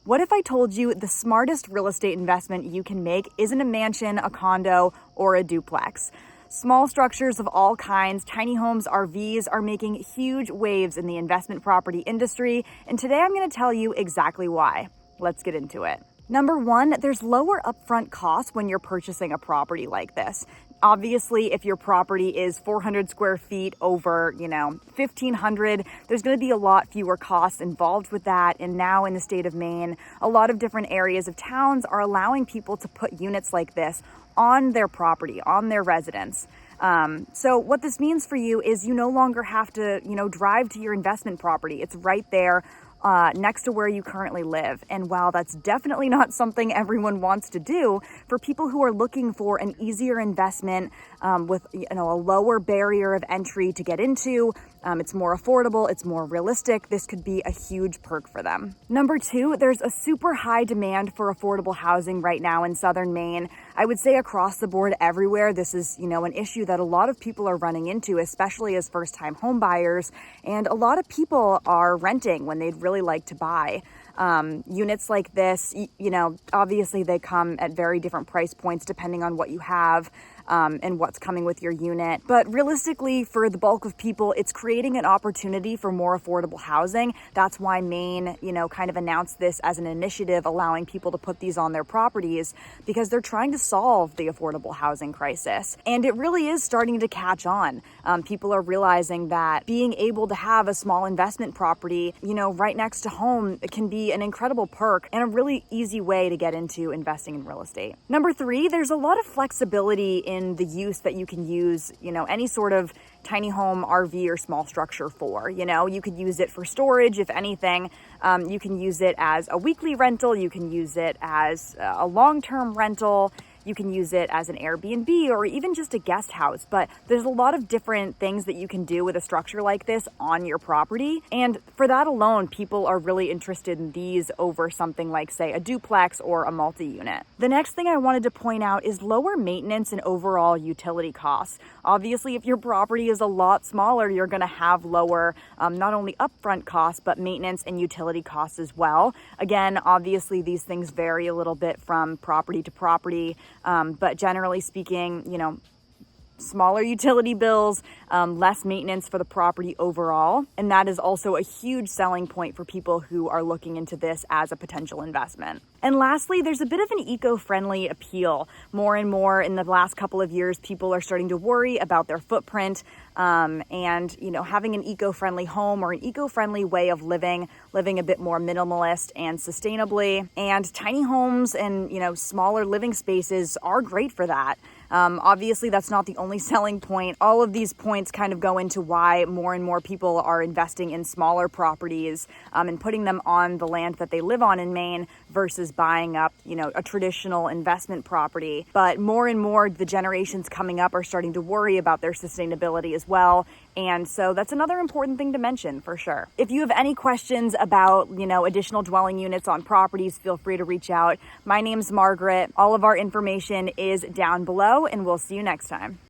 What if I told you the smartest real estate investment you can make isn't a mansion, a condo, or a duplex? Small structures of all kinds, tiny homes, RVs are making huge waves in the investment property industry, and today I'm going to tell you exactly why. Let's get into it. Number one, there's lower upfront costs when you're purchasing a property like this. Obviously, if your property is 400 square feet over, 1,500, there's going to be a lot fewer costs involved with that. And now in the state of Maine, a lot of different areas of towns are allowing people to put units like this on their property, on their residence. So what this means for you is you no longer have to, drive to your investment property. It's right there. Next to where you currently live. And while that's definitely not something everyone wants to do, for people who are looking for an easier investment with a lower barrier of entry to get into, it's more affordable, it's more realistic, this could be a huge perk for them. Number two, there's a super high demand for affordable housing right now in southern Maine. I would say across the board everywhere, this is, an issue that a lot of people are running into, especially as first-time home buyers. And a lot of people are renting when they'd really like to buy. Units like this, obviously they come at very different price points depending on what you have and what's coming with your unit. But realistically, for the bulk of people, it's creating an opportunity for more affordable housing. That's why Maine, kind of announced this as an initiative, allowing people to put these on their properties because they're trying to solve the affordable housing crisis. And it really is starting to catch on. People are realizing that being able to have a small investment property, right next to home, it can be an incredible perk and a really easy way to get into investing in real estate. Number three, there's a lot of flexibility in the use that you can use, any sort of tiny home, RV, or small structure for. You could use it for storage, if anything. You can use it as a weekly rental. You can use it as a long-term rental. You can use it as an Airbnb or even just a guest house, but there's a lot of different things that you can do with a structure like this on your property. And for that alone, people are really interested in these over something like, say, a duplex or a multi-unit. The next thing I wanted to point out is lower maintenance and overall utility costs. Obviously, if your property is a lot smaller, you're going to have lower not only upfront costs, but maintenance and utility costs as well. Again, obviously, these things vary a little bit from property to property. But generally speaking, smaller utility bills, less maintenance for the property overall. And that is also a huge selling point for people who are looking into this as a potential investment. And lastly, there's a bit of an eco-friendly appeal. More and more in the last couple of years, people are starting to worry about their footprint and, having an eco-friendly home or an eco-friendly way of living a bit more minimalist and sustainably. And tiny homes and, smaller living spaces are great for that. Obviously, that's not the only selling point. All of these points kind of go into why more and more people are investing in smaller properties and putting them on the land that they live on in Maine versus buying up, a traditional investment property. But more and more, the generations coming up are starting to worry about their sustainability as well. And so that's another important thing to mention for sure. If you have any questions about, additional dwelling units on properties, feel free to reach out. My name's Margaret. All of our information is down below, and we'll see you next time.